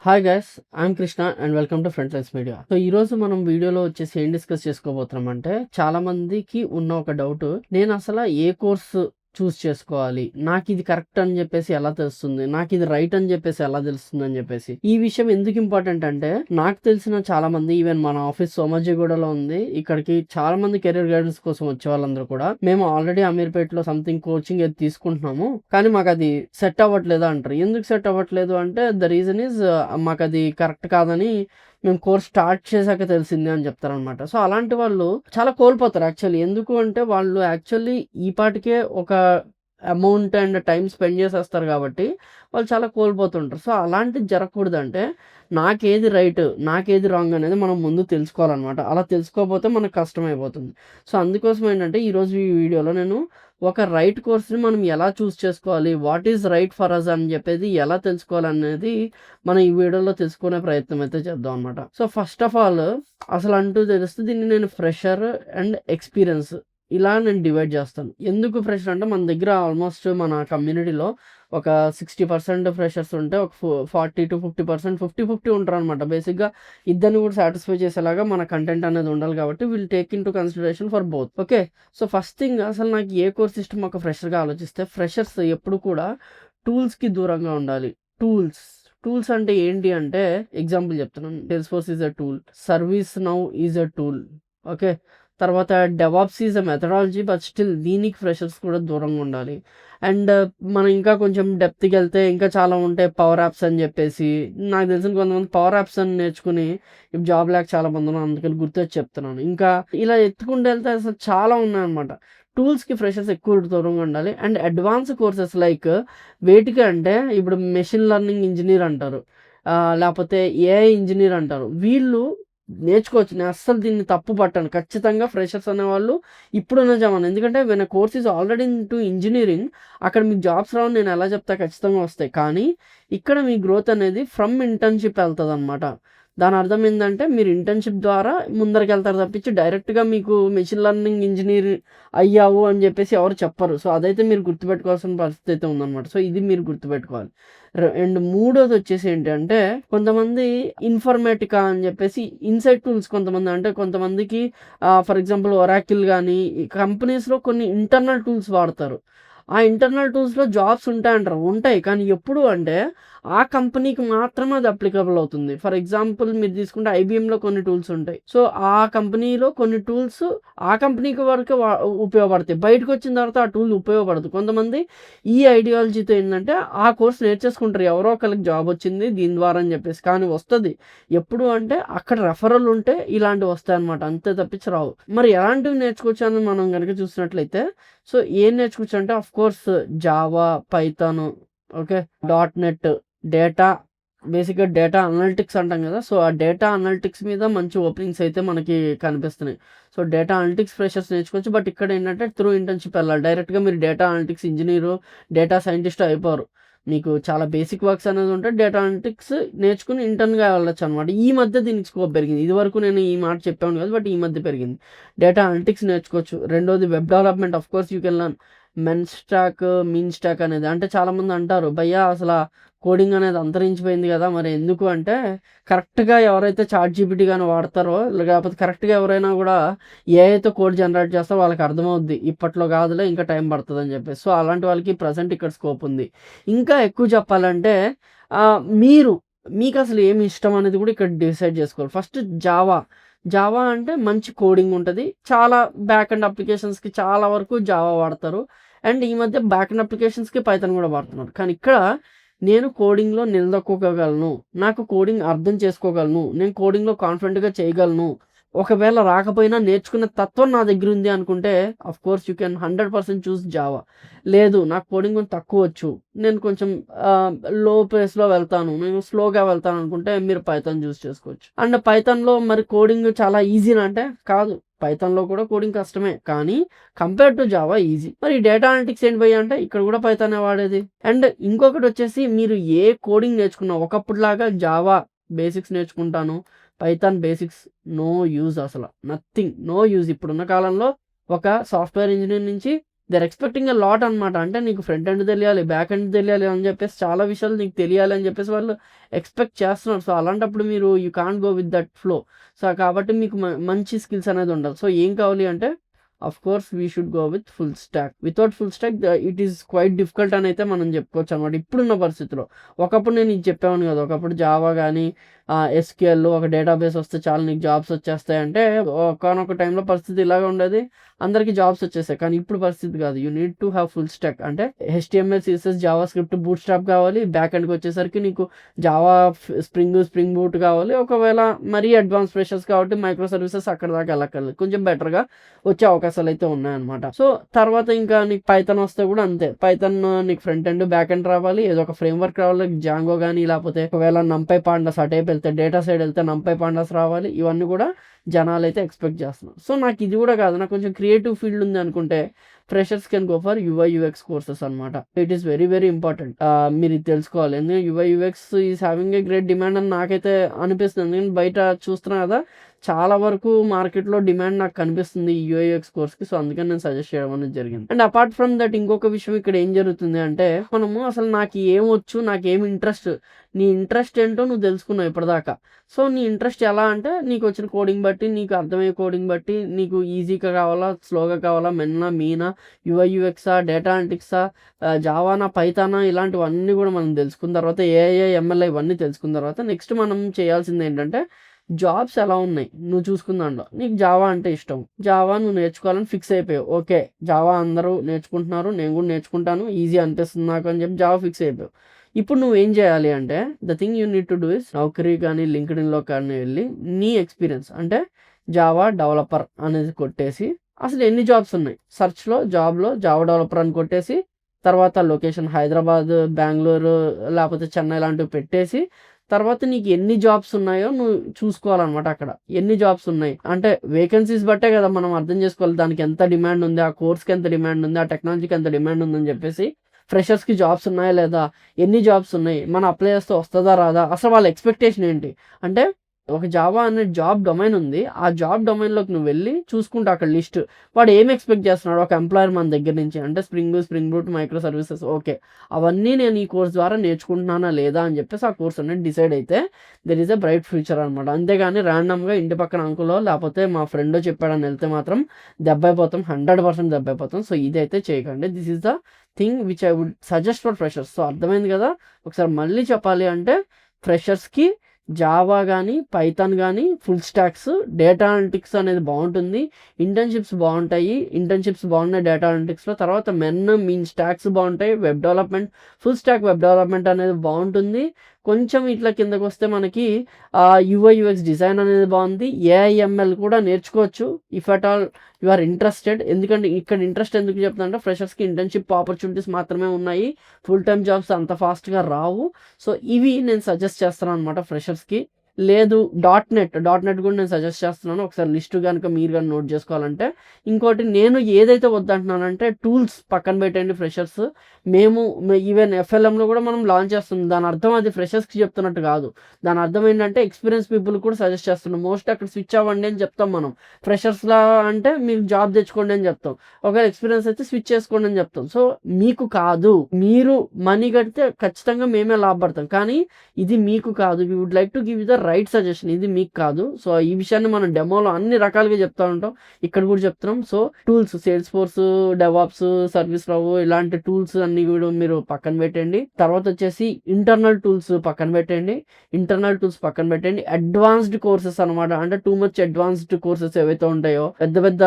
Hi guys, I'm Krishna and welcome to front lines media. So ఈ రోజు మనం వీడియోలో వచ్చేసి ఏం డిస్కస్ చేసుకోబోతున్నాం అంటే, చాలా మందికి ఉన్న ఒక డౌట్, నేను అసలు ఏ కోర్సు చూస్ చేసుకోవాలి, నాకు ఇది కరెక్ట్ అని చెప్పేసి ఎలా తెలుస్తుంది, నాకు ఇది రైట్ అని చెప్పేసి ఎలా తెలుస్తుంది అని చెప్పేసి. ఈ విషయం ఎందుకు ఇంపార్టెంట్ అంటే, నాకు తెలిసిన చాలా మంది, ఈవెన్ మన ఆఫీస్ సోమాజిగూడలో ఉంది, ఇక్కడికి చాలా మంది కెరీర్ గైడెన్స్ కోసం వచ్చే వాళ్ళందరూ కూడా, మేము ఆల్రెడీ అమీర్పేటలో సంథింగ్ కోచింగ్ ఏది తీసుకుంటున్నాము, కానీ మాకు అది సెట్ అవ్వట్లేదు అంటారు. ఎందుకు సెట్ అవ్వట్లేదు అంటే, ద రీజన్ ఈజ్ మాకు అది కరెక్ట్ కాదని మేము కోర్స్ స్టార్ట్ చేశాక తెలిసింది అని చెప్తారనమాట. సో అలాంటి వాళ్ళు చాలా కోల్పోతారు యాక్చువల్లీ. ఎందుకు అంటే, వాళ్ళు యాక్చువల్లీ ఈ పాటికే ఒక అమౌంట్ అండ్ టైం స్పెండ్ చేసేస్తారు కాబట్టి వాళ్ళు చాలా కోల్పోతుంటారు. సో అలాంటిది జరగకూడదంటే, నాకేది రైట్, నాకేది రాంగ్ అనేది మనం ముందు తెలుసుకోవాలన్నమాట. అలా తెలుసుకోకపోతే మనకు కష్టమైపోతుంది. సో అందుకోసం ఏంటంటే, ఈరోజు ఈ వీడియోలో నేను ఒక రైట్ కోర్స్ని మనం ఎలా చూస్ చేసుకోవాలి, what is right for us అని చెప్పేది ఎలా తెలుసుకోవాలనేది మనం ఈ వీడియోలో తెలుసుకునే ప్రయత్నం అయితే చేద్దాం అనమాట. సో ఫస్ట్ ఆఫ్ ఆల్ అసలు అంటూ తెలిస్తే దీన్ని నేను ఫ్రెషర్ అండ్ ఎక్స్పీరియన్స్ ఇలా నేను డివైడ్ చేస్తాను. ఎందుకు ఫ్రెషర్ అంటే, మన దగ్గర ఆల్మోస్ట్ మన కమ్యూనిటీలో ఒక 60% ఫ్రెషర్స్ ఉంటే, ఒక 40 to 50% 50-50 ఉంటారు అనమాట. బేసిక్గా ఇద్దరిని కూడా సాటిస్ఫై చేసేలాగా మన కంటెంట్ అనేది ఉండాలి కాబట్టి will take in to consideration for both. Okay, so first thing, అసలు నాకు ఏ కోర్స్ ఇష్టం ఒక ఫ్రెషర్గా ఆలోచిస్తే, ఫ్రెషర్స్ ఎప్పుడు కూడా టూల్స్కి దూరంగా ఉండాలి. టూల్స్ అంటే ఏంటి అంటే, ఎగ్జాంపుల్ చెప్తున్నాను. Salesforce is a tool, ServiceNow is a tool. Okay, తర్వాత DevOps is a methodology, but still దీనికి ఫ్రెషర్స్ కూడా దూరంగా ఉండాలి. అండ్ మనం ఇంకా కొంచెం డెప్త్కి వెళ్తే ఇంకా చాలా ఉంటాయి. పవర్ యాప్స్ అని చెప్పేసి, నాకు తెలిసిన కొంతమంది పవర్ యాప్స్ అని నేర్చుకుని ఇప్పుడు జాబ్ లేక చాలా మంది ఉన్నారు, అందుకని గుర్తొచ్చి చెప్తున్నాను. ఇంకా ఇలా ఎత్తుకుంటూ వెళ్తే అసలు చాలా ఉన్నాయన్నమాట. టూల్స్కి ఫ్రెషర్స్ ఎక్కువ దూరంగా ఉండాలి. అండ్ అడ్వాన్స్ కోర్సెస్ లైక్ వేటికి అంటే, ఇప్పుడు మెషిన్ లెర్నింగ్ ఇంజనీర్ అంటారు, లేకపోతే ఏఐ ఇంజనీర్ అంటారు, వీళ్ళు నేర్చుకోవచ్చు. నేను అస్సలు దీన్ని తప్పు పట్టాను. ఖచ్చితంగా ఫ్రెషర్స్ అనేవాళ్ళు ఇప్పుడున్న జమానా, ఎందుకంటే when course is already in to engineering, అక్కడ మీకు జాబ్స్ రావని నేను ఎలా చెప్తా, ఖచ్చితంగా వస్తాయి. కానీ ఇక్కడ మీ గ్రోత్ అనేది ఫ్రమ్ ఇంటర్న్షిప్ వెళ్తుంది అనమాట. దాని అర్థం ఏంటంటే, మీరు ఇంటర్న్షిప్ ద్వారా ముందరికి వెళ్తారు తప్పించి డైరెక్ట్గా మీకు మెషిన్ లెర్నింగ్ ఇంజనీర్ అయ్యావు అని చెప్పేసి ఎవరు చెప్పరు. సో అదైతే మీరు గుర్తుపెట్టుకోవాల్సిన పరిస్థితి అయితే ఉందన్నమాట. సో ఇది మీరు గుర్తుపెట్టుకోవాలి. అండ్ మూడోది వచ్చేసి ఏంటంటే, కొంతమంది ఇన్ఫర్మేటికా అని చెప్పేసి ఇన్సైట్ టూల్స్, కొంతమందికి ఫర్ ఎగ్జాంపుల్ ఒరాకిల్ కానీ కంపెనీస్లో కొన్ని ఇంటర్నల్ టూల్స్ వాడతారు. ఆ ఇంటర్నల్ టూల్స్లో జాబ్స్ ఉంటాయంటారు, ఉంటాయి, కానీ ఎప్పుడు అంటే ఆ కంపెనీకి మాత్రమే అది అప్లికబుల్ అవుతుంది. ఫర్ ఎగ్జాంపుల్ మీరు తీసుకుంటే ఐబిఎంలో కొన్ని టూల్స్ ఉంటాయి. సో ఆ కంపెనీలో కొన్ని టూల్స్ ఆ కంపెనీకి వరకు ఉపయోగపడతాయి. బయటకు వచ్చిన తర్వాత ఆ టూల్ ఉపయోగపడదు. కొంతమంది ఈ ఐడియాలజీతో ఏంటంటే ఆ కోర్స్ నేర్చేసుకుంటారు, ఎవరో ఒకరికి జాబ్ వచ్చింది దీని ద్వారా అని చెప్పేసి. కానీ వస్తుంది ఎప్పుడు అంటే, అక్కడ రెఫరల్ ఉంటే ఇలాంటివి వస్తాయన్నమాట, అంతే తప్పించి రావు. మరి ఎలాంటివి నేర్చుకోవచ్చు అని మనం కనుక చూసినట్లయితే, సో ఏం నేర్చుకోవచ్చు అంటే, of course Java, Python, okay, .NET, data, బేసిక్గా డేటా అనలిటిక్స్ అంటాం కదా. సో ఆ డేటా అనలిటిక్స్ మీద మంచి ఓపెనింగ్స్ అయితే మనకి కనిపిస్తున్నాయి. సో డేటా అనలిటిక్స్ ఫ్రెషర్స్ నేర్చుకోవచ్చు. బట్ ఇక్కడ ఏంటంటే, త్రూ ఇంటర్న్షిప్ వెళ్ళాలి. డైరెక్ట్గా మీరు data analytics engineer, data scientist అయిపోరు. మీకు చాలా బేసిక్ వర్క్స్ అనేది ఉంటే డేటా అనలిటిక్స్ నేర్చుకుని ఇంటర్న్గా వెళ్ళొచ్చు అనమాట. ఈ మధ్య దీనికి స్కోప్ పెరిగింది. ఇది వరకు నేను ఈ మాట చెప్పాను కదా, బట్ ఈ మధ్య పెరిగింది. డేటా అనలిటిక్స్ నేర్చుకోవచ్చు. రెండోది web development. Of course you can learn men stock, mean stock అనేది. అంటే చాలామంది అంటారు, భయ్యా అసలు కోడింగ్ అనేది అంతరించిపోయింది కదా, మరి ఎందుకు అంటే, కరెక్ట్గా ఎవరైతే చాట్ జీపీటీ కానీ వాడతారో, లేకపోతే కరెక్ట్గా ఎవరైనా కూడా ఏఐతో కోడ్ జనరేట్ చేస్తారో వాళ్ళకి అర్థమవుద్ది, ఇప్పట్లో కాదులే ఇంకా టైం పడుతుంది అని చెప్పేసి. సో అలాంటి వాళ్ళకి ప్రజెంట్ ఇక్కడ స్కోప్ ఉంది. ఇంకా ఎక్కువ చెప్పాలంటే, మీకు అసలు ఏమి ఇష్టం అనేది కూడా ఇక్కడ డిసైడ్ చేసుకోవాలి. ఫస్ట్ జావా అంటే మంచి కోడింగ్ ఉంటుంది. చాలా బ్యాక్ అండ్ అప్లికేషన్స్కి చాలా వరకు జావా వాడతారు. అండ్ ఈ మధ్య బ్యాక్ అండ్ అప్లికేషన్స్కి పైథాన్ కూడా వాడుతున్నారు. కానీ ఇక్కడ నేను కోడింగ్లో నిలదొక్కగలను, నాకు కోడింగ్ అర్థం చేసుకోగలను, నేను కోడింగ్లో కాన్ఫిడెంట్గా చేయగలను, ఒకవేళ రాకపోయినా నేర్చుకునే తత్వం నా దగ్గర ఉంది అనుకుంటే, of course you can 100% choose Java. లేదు, నాకు కోడింగ్ కొంచెం తక్కువ వచ్చు, నేను కొంచెం లో పేస్లో వెళ్తాను, నేను స్లోగా వెళ్తాను అనుకుంటే, మీరు పైథాన్ చూస్ చేసుకోవచ్చు. అండ్ పైథాన్లో మరి కోడింగ్ చాలా ఈజీనా అంటే కాదు, పైథాన్లో కూడా కోడింగ్ కష్టమే, కానీ కంపేర్ టు జావా ఈజీ. మరి డేటా అనలిటిక్స్ ఏంటి భయ్య అంటే, ఇక్కడ కూడా పైథానే వాడేది. అండ్ ఇంకొకటి వచ్చేసి, మీరు ఏ కోడింగ్ నేర్చుకున్నా ఒకప్పుడులాగా జావా బేసిక్స్ నేర్చుకుంటాను, పైథాన్ బేసిక్స్ నో యూజ్, అసలు నథింగ్, నో యూజ్. ఇప్పుడున్న కాలంలో ఒక సాఫ్ట్వేర్ ఇంజనీర్ నుంచి they are expecting a lot అనమాట. అంటే నీకు ఫ్రంట్ ఎండ్ తెలియాలి, బ్యాక్ ఎండ్ తెలియాలి అని చెప్పేసి చాలా విషయాలు నీకు తెలియాలి అని చెప్పేసి వాళ్ళు ఎక్స్పెక్ట్ చేస్తున్నారు. సో అలాంటప్పుడు మీరు you can't go with that flow. So కాబట్టి మీకు మంచి స్కిల్స్ అనేది ఉండాలి. సో ఏం కావాలి అంటే of course we should go with full stock. Without full stock it is quite difficult అని అయితే మనం చెప్పుకోవచ్చు అనమాట ఇప్పుడున్న పరిస్థితిలో. ఒకప్పుడు నేను ఇది చెప్పాను కదా, ఒకప్పుడు జావా కానీ ఎస్క్యూఎల్ ఒక డేటాబేస్ వస్తే చాలా నీకు జాబ్స్ వచ్చేస్తాయి అంటే ఒకనొక టైంలో పరిస్థితి ఇలాగ ఉండేది, అందరికీ జాబ్స్ వచ్చేసాయి. కానీ ఇప్పుడు పరిస్థితి కాదు. You need to have full stock. అంటే HTML, CSS, Java script, boot strap కావాలి. బ్యాక్ ఎండ్కి వచ్చేసరికి నీకు జావా, స్ప్రింగ్ బూట్ కావాలి. ఒకవేళ మరీ అడ్వాన్స్ ఫ్రెషర్స్ కాబట్టి మైక్రో సర్వీసెస్ అక్కడ దాకా వెళ్ళక్కర్లేదు, కొంచెం బెటర్గా వచ్చే అవకాశాలు అయితే ఉన్నాయన్నమాట. సో తర్వాత ఇంకా నీకు పైథాన్ వస్తే కూడా అంతే. పైథాన్ నీకు ఫ్రంట్ ఎండ్, బ్యాక్ ఎండ్ రావాలి, ఏదో ఒక ఫ్రేమ్ వర్క్ రావాలి, జాంగో కానీ, లేకపోతే ఒకవేళ నంపై పాండాస్ అటైపు వెళ్తే, డేటా సైడ్ వెళ్తే నంపై పాండాస్ రావాలి. ఇవన్నీ కూడా జనాలు అయితే ఎక్స్పెక్ట్ చేస్తున్నారు. సో నాకు ఇది కూడా కాదు, నాకు కొంచెం క్రియేటివ్ ఫీల్డ్ ఉంది అనుకుంటే freshers can go for UI/UX courses అనమాట. It is very very important. మీరు ఇది తెలుసుకోవాలి. ఎందుకంటే UI/UX is having a great demand అని నాకైతే అనిపిస్తుంది. ఎందుకంటే బయట చూస్తున్నా కదా, చాలా వరకు మార్కెట్లో డిమాండ్ నాకు కనిపిస్తుంది ఈ UI/UX కోర్స్కి. సో అందుకని నేను సజెస్ట్ చేయడం అనేది జరిగింది. అండ్ అపార్ట్ ఫ్రమ్ దట్ ఇంకొక విషయం ఇక్కడ ఏం జరుగుతుంది అంటే, మనము అసలు నాకు ఏమొచ్చు, నాకేం ఇంట్రెస్ట్, నీ ఇంట్రెస్ట్ ఏంటో నువ్వు తెలుసుకున్నావు ఇప్పటిదాకా. సో నీ ఇంట్రెస్ట్ ఎలా అంటే నీకు వచ్చిన కోడింగ్ బట్టి, నీకు అర్థమయ్యే కోడింగ్ బట్టి, నీకు ఈజీగా కావాలా, స్లోగా కావాలా, మెన్నా మీనా, UI/UXా, డేటా అనలిటిక్సా, జావానా, పైథానా, ఇలాంటివన్నీ కూడా మనం తెలుసుకున్న తర్వాత, AI, ML ఇవన్నీ తెలుసుకున్న తర్వాత నెక్స్ట్ మనం చేయాల్సింది ఏంటంటే జాబ్స్ ఎలా ఉన్నాయి నువ్వు చూసుకున్న దాంట్లో. నీకు జావా అంటే ఇష్టం, జావా నువ్వు నేర్చుకోవాలని ఫిక్స్ అయిపోయావు. ఓకే, జావా అందరూ నేర్చుకుంటున్నారు, నేను కూడా నేర్చుకుంటాను, ఈజీ అనిపిస్తుంది నాకు అని చెప్పి జావా ఫిక్స్ అయిపోయావు. ఇప్పుడు నువ్వు ఏం చేయాలి అంటే, the thing you need to do is Naukri కానీ లింక్డ్ఇన్లో కానీ వెళ్ళి నీ ఎక్స్పీరియన్స్ అంటే జావా డెవలపర్ అనేది కొట్టేసి అసలు ఎన్ని జాబ్స్ ఉన్నాయి సర్చ్లో, జాబ్లో జావా డెవలపర్ అని కొట్టేసి, తర్వాత లొకేషన్ హైదరాబాద్, బెంగళూరు, లేకపోతే చెన్నై లాంటివి పెట్టేసి, తర్వాత నీకు ఎన్ని జాబ్స్ ఉన్నాయో నువ్వు చూసుకోవాలన్నమాట. అక్కడ ఎన్ని జాబ్స్ ఉన్నాయి అంటే వేకెన్సీస్ బట్టే కదా మనం అర్థం చేసుకోవాలి, దానికి ఎంత డిమాండ్ ఉంది, ఆ కోర్స్కి ఎంత డిమాండ్ ఉంది, ఆ టెక్నాలజీకి ఎంత డిమాండ్ ఉందని చెప్పేసి. ఫ్రెషర్స్కి జాబ్స్ ఉన్నాయా లేదా, ఎన్ని జాబ్స్ ఉన్నాయి, మనం అప్లై చేస్తే వస్తుందా రాదా, అసలు వాళ్ళ ఎక్స్పెక్టేషన్ ఏంటి అంటే, ఒక జావా అనే జాబ్ డొమైన్ ఉంది, ఆ జాబ్ డొమైన్లోకి నువ్వు వెళ్ళి చూసుకుంటా అక్కడ లిస్ట్, వాడు ఏం ఎక్స్పెక్ట్ చేస్తున్నాడు ఒక ఎంప్లాయర్ మన దగ్గర నుంచి అంటే spring boot, micro services, okay అవన్నీ నేను ఈ కోర్స్ ద్వారా నేర్చుకుంటున్నానా లేదా అని చెప్పేసి ఆ కోర్స్ అనేది డిసైడ్ అయితే there is a bright future అనమాట. అంతేగాని ర్యాండమ్గా ఇంటి పక్కన అంకులో లేకపోతే మా ఫ్రెండ్ చెప్పాడని వెళ్తే మాత్రం దెబ్బైపోతాం, 100% దెబ్బైపోతాం. సో ఇదైతే చేయకండి. This is the thing which I would suggest for freshers. So అర్థమైంది కదా, ఒకసారి మళ్ళీ చెప్పాలి అంటే ఫ్రెషర్స్కి జావా కానీ, పైథాన్ కానీ, ఫుల్ స్టాక్స్, డేటా అనలిటిక్స్ అనేది బాగుంటుంది, ఇంటర్న్షిప్స్ బాగుంటాయి, ఇంటర్న్షిప్స్ బాగున్నాయి డేటా అనలిటిక్స్లో. తర్వాత మీన్ స్టాక్స్ బాగుంటాయి, web development, full stack web development అనేది బాగుంటుంది. కొంచెం ఇట్లా కిందకు వస్తే మనకి UI/UX డిజైన్ అనేది బాగుంది, AI/ML కూడా నేర్చుకోవచ్చు if at all you are interested. ఎందుకంటే ఇక్కడ ఇంట్రెస్ట్ ఎందుకు చెప్తున్నా అంటే ఫ్రెషర్స్కి ఇంటర్న్షిప్ ఆపర్చునిటీస్ మాత్రమే ఉన్నాయి, ఫుల్ టైమ్ జాబ్స్ అంత ఫాస్ట్గా రావు. సో ఇవి నేను సజెస్ట్ చేస్తాను అనమాట ఫ్రెషర్స్కి. లేదు .NET కూడా నేను సజెస్ట్ చేస్తున్నాను, ఒకసారి లిస్ట్ కనుక మీరు కానీ నోట్ చేసుకోవాలంటే. ఇంకోటి నేను ఏదైతే వద్దంటున్నానంటే టూల్స్ పక్కన పెట్టండి ఫ్రెషర్స్. మేము ఈవెన్ FLMలో కూడా మనం లాంచ్ చేస్తున్నాం, దాని అర్థం అది ఫ్రెషర్స్కి చెప్తున్నట్టు కాదు, దాని అర్థం ఏంటంటే ఎక్స్పీరియన్స్ పీపుల్ కూడా సజెస్ట్ చేస్తున్నాం. మోస్ట్ అక్కడ స్విచ్ అవ్వండి అని చెప్తాం మనం. ఫ్రెషర్స్లా అంటే మీకు జాబ్ తెచ్చుకోండి అని చెప్తాం, ఒకవేళ ఎక్స్పీరియన్స్ అయితే స్విచ్ చేసుకోండి అని చెప్తాం. సో మీకు కాదు, మీరు మనీ కడితే ఖచ్చితంగా మేమే లాభపడతాం, కానీ ఇది మీకు కాదు. We would like to give the right suggestion, ఇది మీకు కాదు. సో ఈ విషయాన్ని మనం డెమోలో అన్ని రకాలుగా చెప్తా ఉంటాం, ఇక్కడ కూడా చెప్తున్నాం. So tools Salesforce, DevOps, service రావు ఇలాంటి టూల్స్ అన్ని కూడా మీరు పక్కన పెట్టండి. తర్వాత వచ్చేసి ఇంటర్నల్ టూల్స్ పక్కన పెట్టండి. అడ్వాన్స్డ్ కోర్సెస్ అనమాట, అంటే టూ మచ్ అడ్వాన్స్డ్ కోర్సెస్ ఏవైతే ఉంటాయో, పెద్ద పెద్ద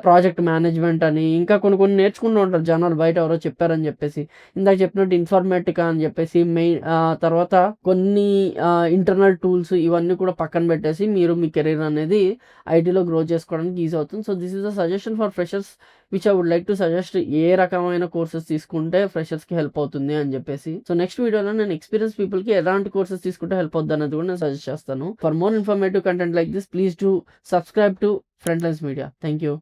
ప్రాజెక్ట్ మేనేజ్మెంట్ అని ఇంకా కొన్ని నేర్చుకుంటూ ఉంటారు జనాలు, బయట ఎవరో చెప్పారని చెప్పేసి. ఇందాక చెప్పినట్టు ఇన్ఫర్మేటికా అని చెప్పేసి మెయిన్, తర్వాత కొన్ని ఇంటర్నల్ టూల్స్, ఇవన్నీ కూడా పక్కన పెట్టేసి మీరు మీ కెరీర్ అనేది ఐటీలో గ్రో చేసుకోవడానికి ఈజీ అవుతుంది. So this is the suggestion for freshers which I would like to suggest. ఏ రకమైన కోర్సెస్ తీసుకుంటే ఫ్రెషర్స్కి హెల్ప్ అవుతుంది అని చెప్పేసి. సో నెక్స్ట్ వీడియోలో నేను ఎక్స్పీరియన్స్ పీపుల్కి ఎలాంటి కోర్సెస్ తీసుకుంటే హెల్ప్ అవుతుంది అనేది కూడా నేను సజెస్ట్ చేస్తాను. For more informative content like this please do subscribe to Frontlines media. Thank you.